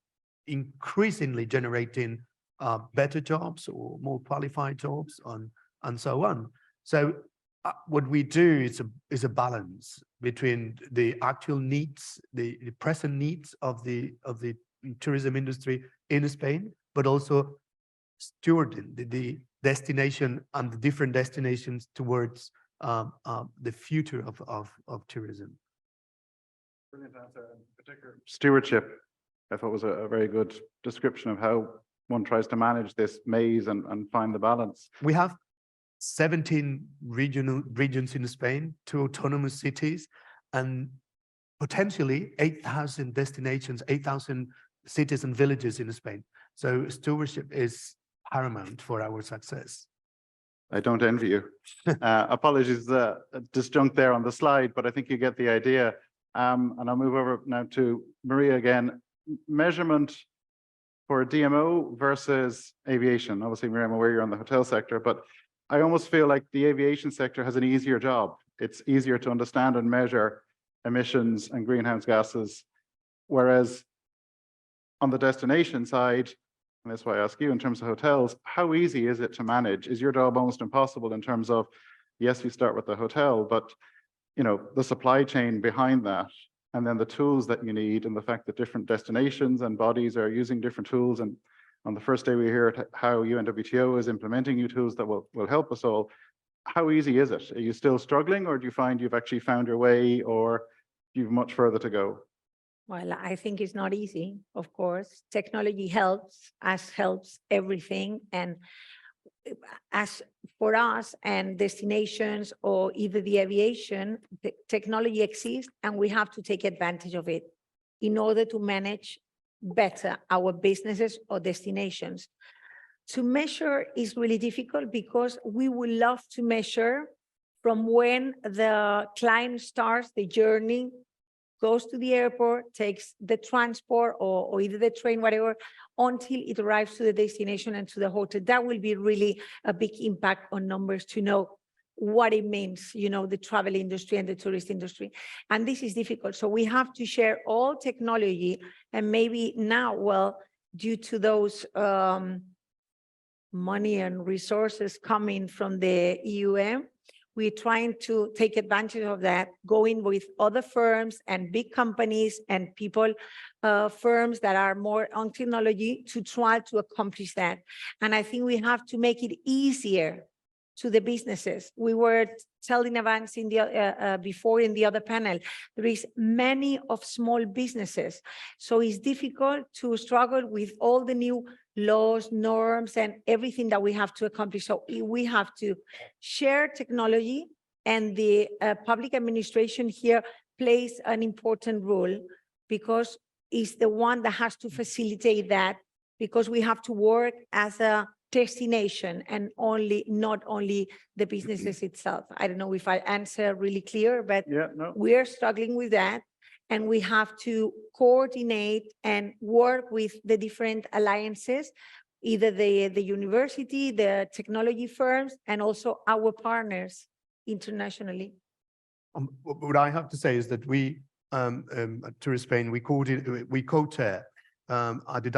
increasingly generating better jobs or more qualified jobs and so on? So what we do is a balance between the actual needs, the present needs of the tourism industry in Spain, but also stewarding the destination and the different destinations towards the future of tourism. Brilliant answer. In particular, stewardship, I thought, was a very good description of how one tries to manage this maze and find the balance. We have 17 regions in Spain, 2 autonomous cities, and potentially 8,000 destinations, 8,000 cities and villages in Spain. So stewardship is paramount for our success. I don't envy you. Apologies, disjunct there on the slide, but I think you get the idea. And I'll move over now to Maria again. Measurement for DMO versus aviation. Obviously, Maria, I'm aware you're on the hotel sector, but I almost feel like the aviation sector has an easier job. It's easier to understand and measure emissions and greenhouse gases, whereas on the destination side, and that's why I ask you in terms of hotels, how easy is it to manage? Is your job almost impossible in terms of, yes, we start with the hotel, but the supply chain behind that, and then the tools that you need, and the fact that different destinations and bodies are using different tools. And on the first day we hear how UNWTO is implementing new tools that will help us all. How easy is it? Are you still struggling, or do you find you've actually found your way, or you've much further to go? Well, I think it's not easy, of course. Technology helps everything. And as for us and destinations or even the aviation, the technology exists and we have to take advantage of it in order to manage better our businesses or destinations. To measure is really difficult because we would love to measure from when the client starts the journey, goes to the airport, takes the transport or either the train, whatever, until it arrives to the destination and to the hotel. That will be really a big impact on numbers to know what it means, the travel industry and the tourist industry. And this is difficult. So we have to share all technology, and maybe now, well, due to those money and resources coming from the EUM, we're trying to take advantage of that, going with other firms and big companies and people, firms that are more on technology to try to accomplish that. And I think we have to make it easier to the businesses. We were telling advance in the before in the other panel, there is many of small businesses. So it's difficult to struggle with all the new laws, norms, and everything that we have to accomplish. So we have to share technology, and the public administration here plays an important role because it's the one that has to facilitate that, because we have to work as a destination and not only the businesses itself. I don't know if I answer really clear, but Yeah, no, we're struggling with that. And we have to coordinate and work with the different alliances, either the university, the technology firms, and also our partners internationally. What I have to say is that we, at Turespaña, we co-chair at the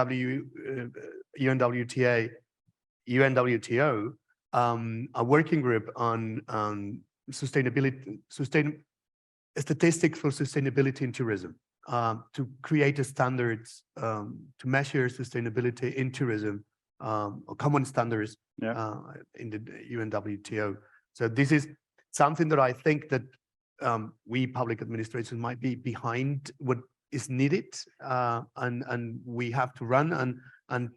UNWTO, a working group on sustainability, statistics for sustainability in tourism, to create a standards to measure sustainability in tourism, or common standards in the UNWTO. So this is something that I think that we public administration might be behind what is needed, and we have to run, and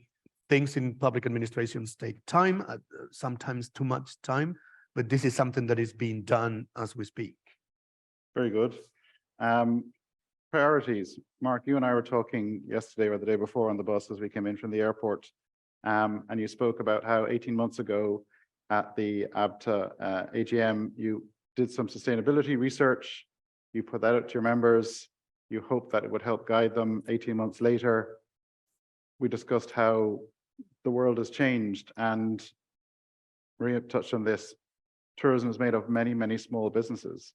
things in public administrations take time, sometimes too much time, but this is something that is being done as we speak. very good. Priorities. Mark, you and I were talking yesterday or the day before on the bus as we came in from the airport, and you spoke about how 18 months ago at the ABTA AGM, you did some sustainability research, you put that out to your members, you hoped that it would help guide them. 18 months later, we discussed how the world has changed, and Maria touched on this. Tourism is made of many, many small businesses.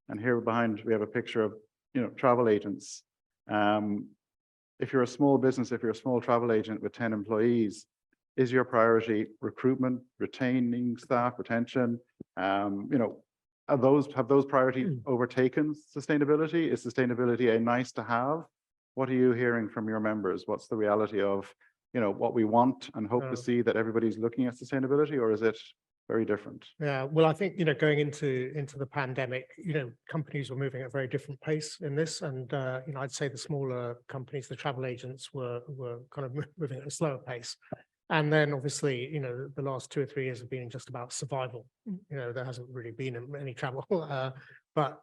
And here behind, we have a picture of, travel agents. If you're a small business, if you're a small travel agent with 10 employees, is your priority recruitment, retaining staff, retention? Have those priorities overtaken sustainability? Is sustainability a nice to have? What are you hearing from your members? What's the reality of, what we want and hope to see, that everybody's looking at sustainability, or is it very different? Yeah, well, I think, going into the pandemic, companies were moving at a very different pace in this. And, I'd say the smaller companies, the travel agents were kind of moving at a slower pace. And then obviously, the last 2 or 3 years have been just about survival. There hasn't really been any travel, but,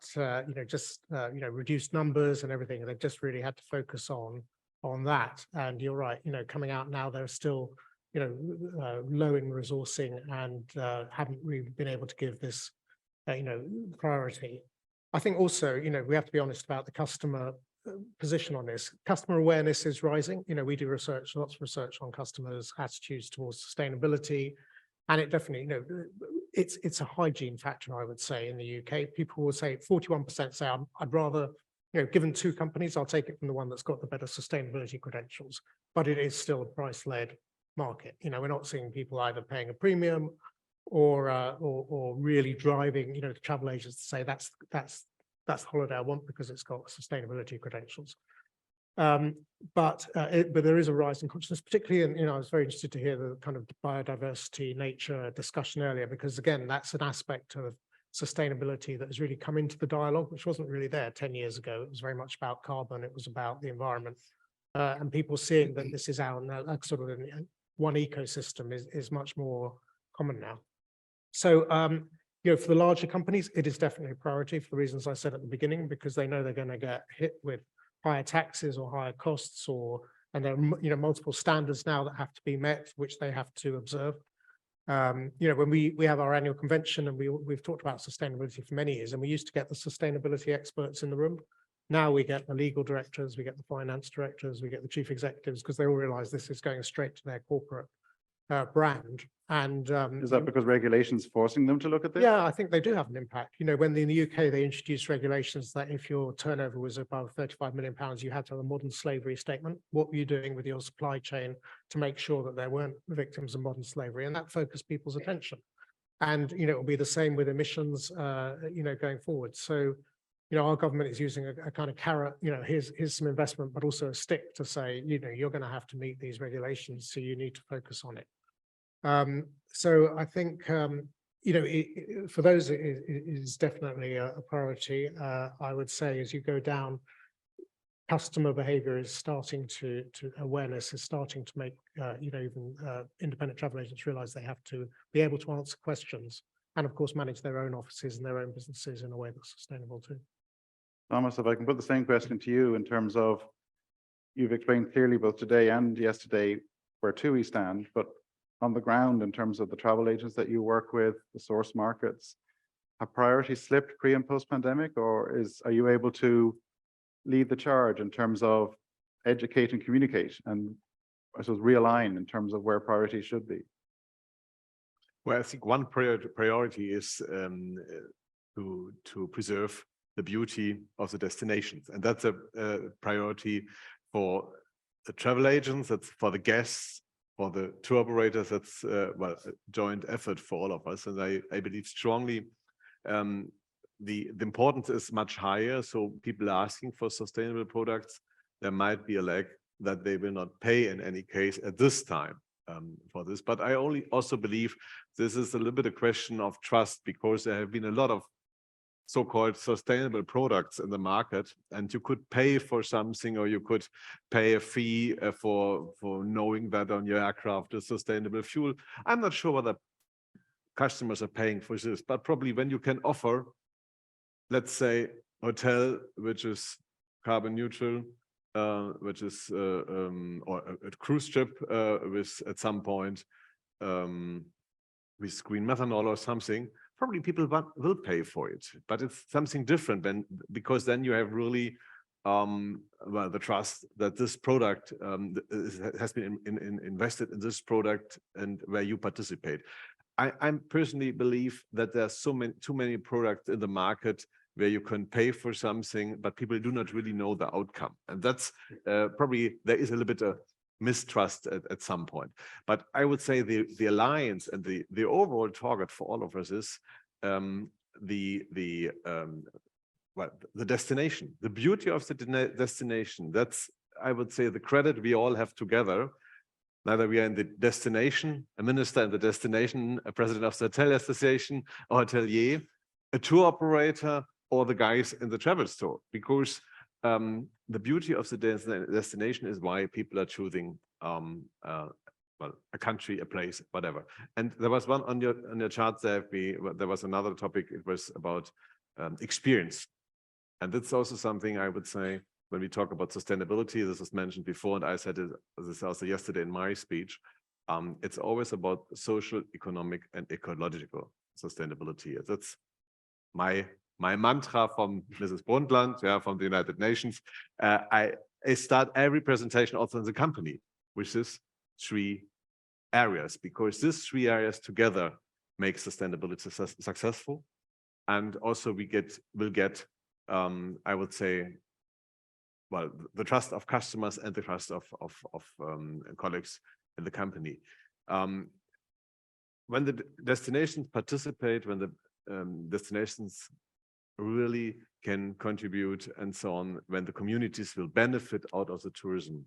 just, reduced numbers and everything. And they've just really had to focus on that. And you're right, coming out now, they're still, low in resourcing and haven't really been able to give this, priority. I think also, we have to be honest about the customer position on this. Customer awareness is rising. We do research, lots of research on customers' attitudes towards sustainability. And it definitely, it's a hygiene factor, I would say, in the UK. People will say 41% say, I'd rather, given 2 companies, I'll take it from the one that's got the better sustainability credentials, but it is still a price-led market. We're not seeing people either paying a premium or really driving, the travel agents to say that's the holiday I want because it's got sustainability credentials. But there is a rise in consciousness, particularly, and I was very interested to hear the kind of biodiversity, nature discussion earlier, because again, that's an aspect of sustainability that has really come into the dialogue, which wasn't really there 10 years ago. It was very much about carbon. It was about the environment, and people seeing that this is out and sort of one ecosystem is much more common now. So, for the larger companies, it is definitely a priority for the reasons I said at the beginning, because they know they're going to get hit with higher taxes or higher costs, and there are multiple standards now that have to be met, which they have to observe. When we have our annual convention, and we've talked about sustainability for many years, and we used to get the sustainability experts in the room. Now we get the legal directors, we get the finance directors, we get the chief executives, because they all realize this is going straight to their corporate brand. And Is that because regulations forcing them to look at this? yeah, I think they do have an impact. You know, when in the UK, they introduced regulations that if your turnover was above 35 million pounds, you had to have a modern slavery statement. What were you doing with your supply chain to make sure that there weren't victims of modern slavery? And that focused people's attention. And, you know, it will be the same with emissions, you know, going forward. So, you know, our government is using a kind of carrot, you know, here's some investment, but also a stick to say, you know, you're going to have to meet these regulations, so you need to focus on it. So I think, you know, for those, it is definitely a priority. I would say as you go down, customer behavior is starting to awareness is starting to make, you know, even independent travel agents realize they have to be able to answer questions and of course manage their own offices and their own businesses in a way that's sustainable too. Thomas, if I can put the same question to you in terms of, you've explained clearly both today and yesterday where TUI stand, but on the ground in terms of the travel agents that you work with, the source markets, have priorities slipped pre and post pandemic, or are you able to lead the charge in terms of educate and communicate and I suppose realign in terms of where priorities should be? Well, I think one priority is to preserve the beauty of the destinations, and that's a priority for the travel agents, that's for the guests, for the tour operators. That's well, a joint effort for all of us, and I believe strongly the importance is much higher. So people are asking for sustainable products. There might be a lag that they will not pay in any case at this time for this. But I also believe this is a little bit a question of trust, because there have been a lot of so-called sustainable products in the market, and you could pay for something, or you could pay a fee for knowing that on your aircraft is sustainable fuel. I'm not sure whether customers are paying for this, but probably when you can offer, let's say, hotel which is carbon neutral, which is or a cruise ship with at some point with green methanol or something, probably people will pay for it. But it's something different because then you have really well, the trust that this product has been invested in this product and where you participate. I personally believe that there's too many products in the market where you can pay for something, but people do not really know the outcome. And that's probably, there is a little bit of mistrust at some point. But I would say the alliance and the overall target for all of us is well, the destination, the beauty of the destination. That's, I would say, the credit we all have together. Neither we are in the destination, a minister in the destination, a president of the hotel association, or hotelier, a tour operator, or the guys in the travel store, because the beauty of the destination is why people are choosing well, a country, a place, whatever. And there was one on your chart there. There was another topic. It was about experience, and that's also something I would say when we talk about sustainability. This was mentioned before, and I said this also yesterday in my speech. It's always about social, economic, and ecological sustainability. That's my mantra from Mrs. Brundtland, yeah, from the United Nations. I start every presentation also in the company with these three areas, because these three areas together make sustainability successful. And also will get, I would say, well, the trust of customers and the trust of colleagues in the company. When the destinations participate, when the destinations really can contribute and so on, when the communities will benefit out of the tourism,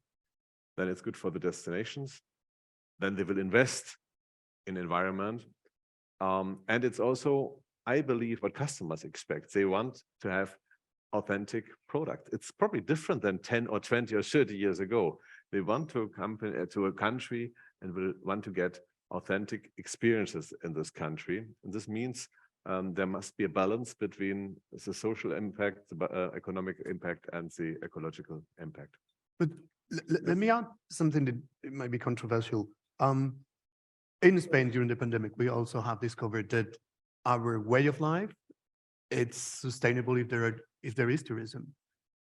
then it's good for the destinations. Then they will invest in environment. And it's also, I believe, what customers expect. They want to have authentic product. It's probably different than 10 or 20 or 30 years ago. They want to accompany to a country and will want to get authentic experiences in this country. And this means there must be a balance between the social impact, the economic impact, and the ecological impact. But let me add something that might be controversial. In Spain during the pandemic, we also have discovered that our way of life, it's sustainable if there is tourism.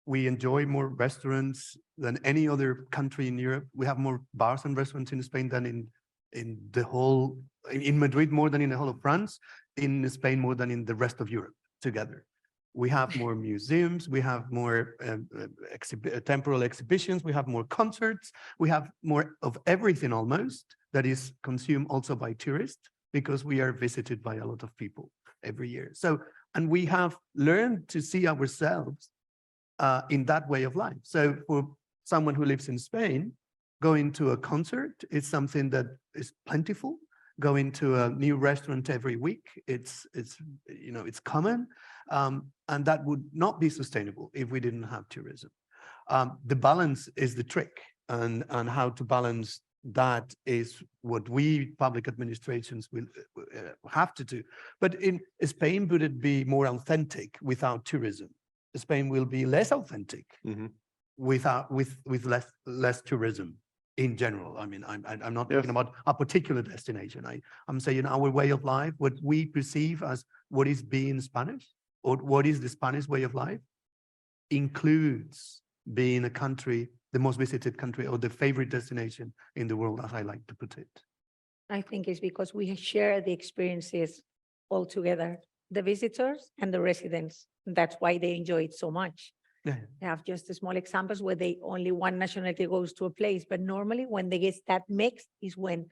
We enjoy more restaurants than any other country in Europe. We have more bars and restaurants in Spain than the whole, in Madrid more than in the whole of France, in Spain more than in the rest of Europe together. We have more museums, we have more temporal exhibitions, we have more concerts, we have more of everything almost that is consumed also by tourists, because we are visited by a lot of people every year. So, and we have learned to see ourselves in that way of life. So for someone who lives in Spain, going to a concert is something that is plentiful. Going to a new restaurant every week, it's common, and that would not be sustainable if we didn't have tourism. The balance is the trick, and how to balance that is what we public administrations will have to do. But in Spain, would it be more authentic without tourism? Spain will be less authentic with less tourism in general. I mean, I'm not talking about a particular destination. I'm saying our way of life, what we perceive as what is being Spanish, or what is the Spanish way of life, includes being a country, the most visited country, or the favorite destination in the world, as I like to put it. I think it's because we share the experiences all together, the visitors and the residents. That's why they enjoy it so much. Yeah. They have just the small examples where they only one nationality goes to a place, but normally when they get that mix is when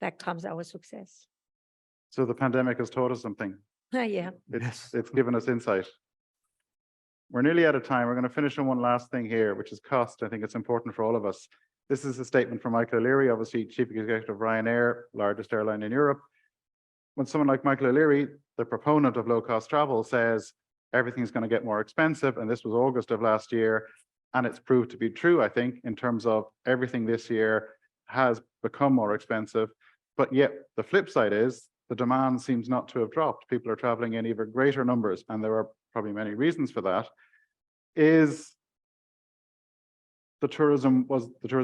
that comes our success. So the pandemic has taught us something. Yeah. It's given us insight. We're nearly out of time. We're going to finish on one last thing here, which is cost. I think it's important for all of us. This is a statement from Michael O'Leary, obviously Chief Executive of Ryanair, largest airline in Europe. When someone like Michael O'Leary, the proponent of low-cost travel, says everything's going to get more expensive, and this was August of last year, and it's proved to be true, I think, in terms of everything this year has become more expensive. But yet the flip side is the demand seems not to have dropped. People are traveling in even greater numbers, and there are probably many reasons for that. Was the tourism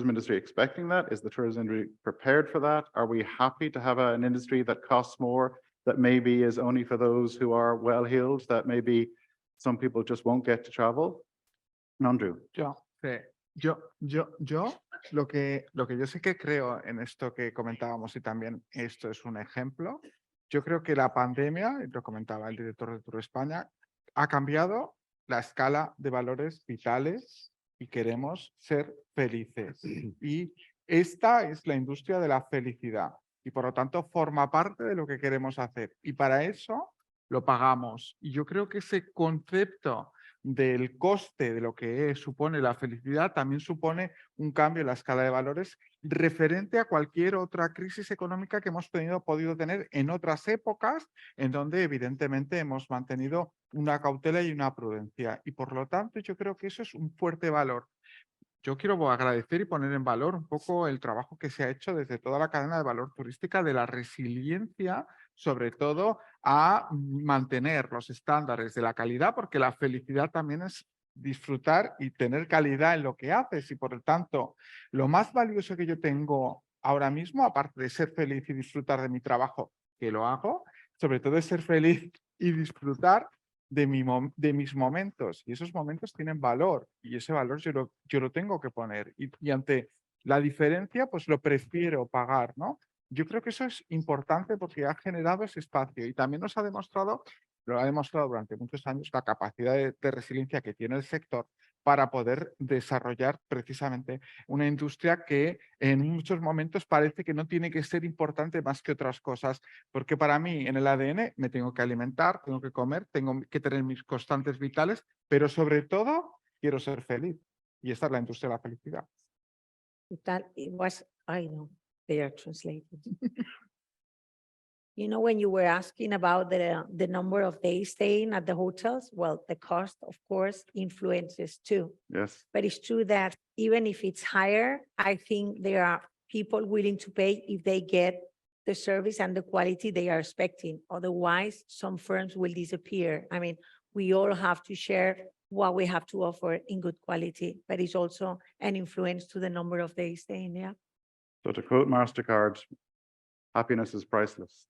industry expecting that? Is the tourism industry prepared for that? Are we happy to have an industry that costs more, that maybe is only for those who are well-heeled, that maybe some people just won't get to travel? Andreu. Lo que yo sí que creo en esto que comentábamos, y también esto es un ejemplo, yo creo que la pandemia, y lo comentaba el director de Turespaña, ha cambiado la escala de valores vitales y queremos ser felices. Y esta es la industria de la felicidad y por lo tanto forma parte de lo que queremos hacer. Y para eso lo pagamos. Y yo creo que ese concepto del coste de lo que supone la felicidad también supone un cambio en la escala de valores referente a cualquier otra crisis económica que hemos podido tener en otras épocas, en donde evidentemente hemos mantenido una cautela y una prudencia. Y por lo tanto yo creo que eso es un fuerte valor. Yo quiero agradecer y poner en valor un poco el trabajo que se ha hecho desde toda la cadena de valor turística, de la resiliencia, sobre todo a mantener los estándares de la calidad, porque la felicidad también es disfrutar y tener calidad en lo que haces. Y por lo tanto, lo más valioso que yo tengo ahora mismo, aparte de ser feliz y disfrutar de mi trabajo, que lo hago, sobre todo es ser feliz y disfrutar de mis momentos, y esos momentos tienen valor, y ese valor yo lo tengo que poner, y ante la diferencia pues lo prefiero pagar, ¿no? Yo creo que eso es importante porque ha generado ese espacio y también nos ha demostrado, lo ha demostrado durante muchos años, la capacidad de resiliencia que tiene el sector para poder desarrollar precisamente una industria que en muchos momentos parece que no tiene que ser importante más que otras cosas, porque para mí en el ADN me tengo que alimentar, tengo que comer, tengo que tener mis constantes vitales, pero sobre todo quiero ser feliz. Y esta es la industria de la felicidad. It was, I know, they are translated. You know, when you were asking about the number of days staying at the hotels, well, the cost, of course, influences too. Yes. But it's true that even if it's higher, I think there are people willing to pay if they get the service and the quality they are expecting. Otherwise, some firms will disappear. I mean, we all have to share what we have to offer in good quality, but it's also an influence to the number of days staying there. So to quote MasterCard, happiness is priceless.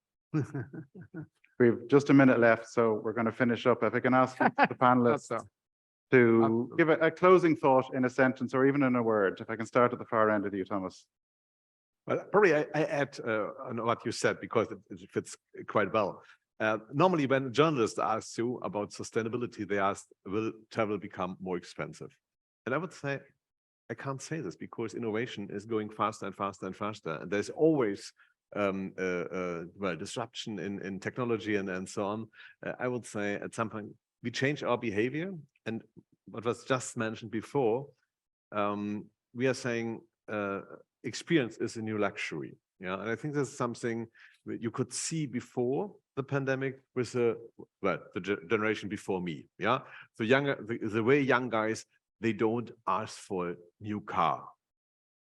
We've just a minute left, so we're going to finish up. If I can ask the panelists to give a closing thought in a sentence or even in a word. If I can start at the far end with you, Thomas. Well, probably I add on what you said because it fits quite well. Normally, when a journalist asks you about sustainability, they ask, will travel become more expensive? And I would say, I can't say this because innovation is going faster and faster and faster. And there's always well, disruption in technology and so on. I would say at some point, we change our behavior. And what was just mentioned before, we are saying experience is a new luxury. Yeah, and I think that's something that you could see before the pandemic with the generation before me. Yeah, so the way young guys, they don't ask for a new car.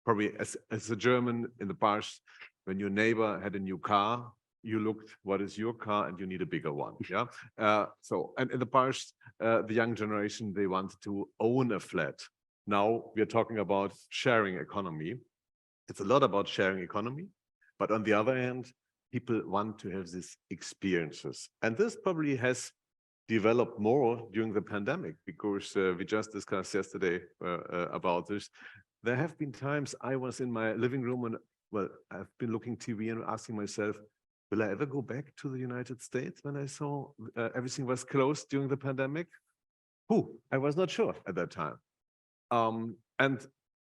Probably as a German in the past, when your neighbor had a new car, you looked, what is your car, and you need a bigger one. Yeah. And in the past, the young generation, they wanted to own a flat. Now we are talking about sharing economy. It's a lot about sharing economy, but on the other hand, people want to have these experiences. And this probably has developed more during the pandemic because we just discussed yesterday about this. There have been times I was in my living room and, well, I've been looking TV and asking myself, will I ever go back to the United States when I saw everything was closed during the pandemic? I was not sure at that time. And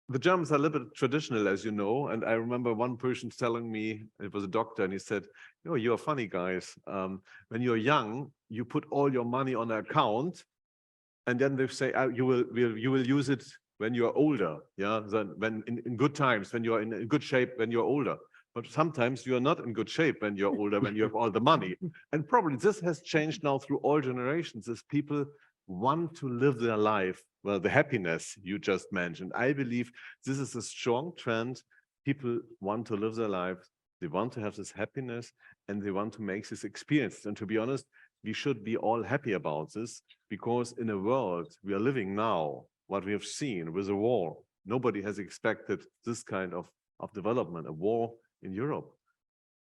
the Germans are a little bit traditional, as you know, and I remember one person telling me, it was a doctor, and he said, "Oh, you're funny guys. When you're young, you put all your money on an account, and then they say you will use it when you're older. Yeah, then when in good times, when you're in good shape, when you're older. But sometimes you are not in good shape when you're older, when you have all the money. And probably this has changed now through all generations, as people want to live their life. Well, the happiness you just mentioned, I believe this is a strong trend. People want to live their lives. They want to have this happiness and they want to make this experience. And to be honest, we should be all happy about this because in a world we are living now, what we have seen with a war, nobody has expected this kind of development, a war in Europe.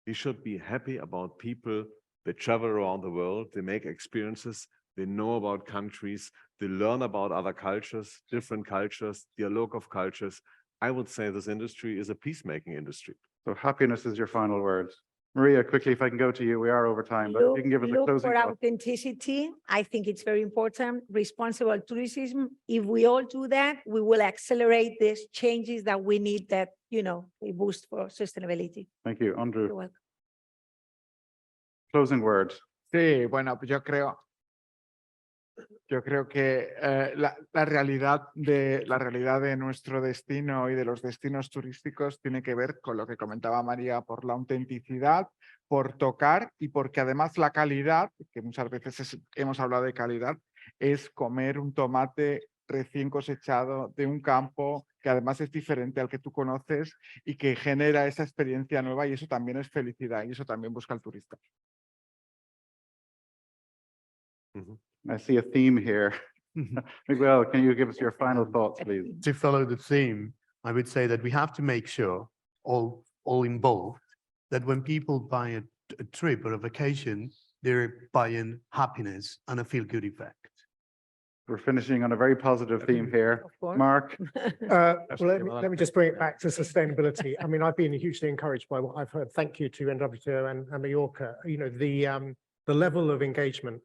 We should be happy about people. They travel around the world, they make experiences, they know about countries, they learn about other cultures, different cultures, dialogue of cultures. I would say this industry is a peacemaking industry. So happiness is your final word. Maria, quickly, if I can go to you, we are over time, but if you can give us a Look closing for thought. authenticity. I think it's very important. Responsible tourism. If we all do that, we will accelerate these changes that we need that, we boost for sustainability. Thank you, You're Andrew. welcome. Closing word. Sí, bueno, pues yo creo que la realidad de nuestro destino y de los destinos turísticos tiene que ver con lo que comentaba María, por la autenticidad, por tocar y porque además la calidad, que muchas veces hemos hablado de calidad, es comer un tomate recién cosechado de un campo que además es diferente al que tú conoces y que genera esa experiencia nueva, y eso también es felicidad y eso también busca el turista. I see a theme here. Miguel, can you give us your final thoughts, please? To follow the theme, I would say that we have to make sure, all involved, that when people buy a trip or a vacation, they're buying happiness and a feel-good effect. We're finishing on a very positive theme here. Of course. Mark, Well, let me just bring it back to sustainability. I mean, I've been hugely encouraged by what I've heard. Thank you to NWTO and Mallorca. The level of engagement,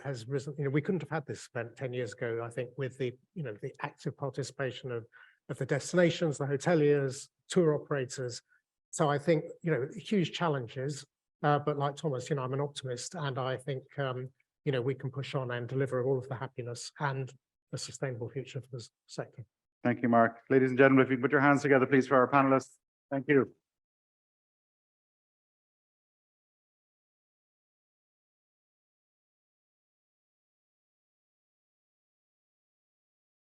has risen. We couldn't have had this event 10 years ago, I think, with the active participation of the destinations, the hoteliers, tour operators. So I think, huge challenges, but like Thomas, I'm an optimist, and I think, we can push on and deliver all of the happiness and a sustainable future for the sector. thank you, Mark. Ladies and gentlemen, if you can put your hands together, please, for our panelists. Thank you.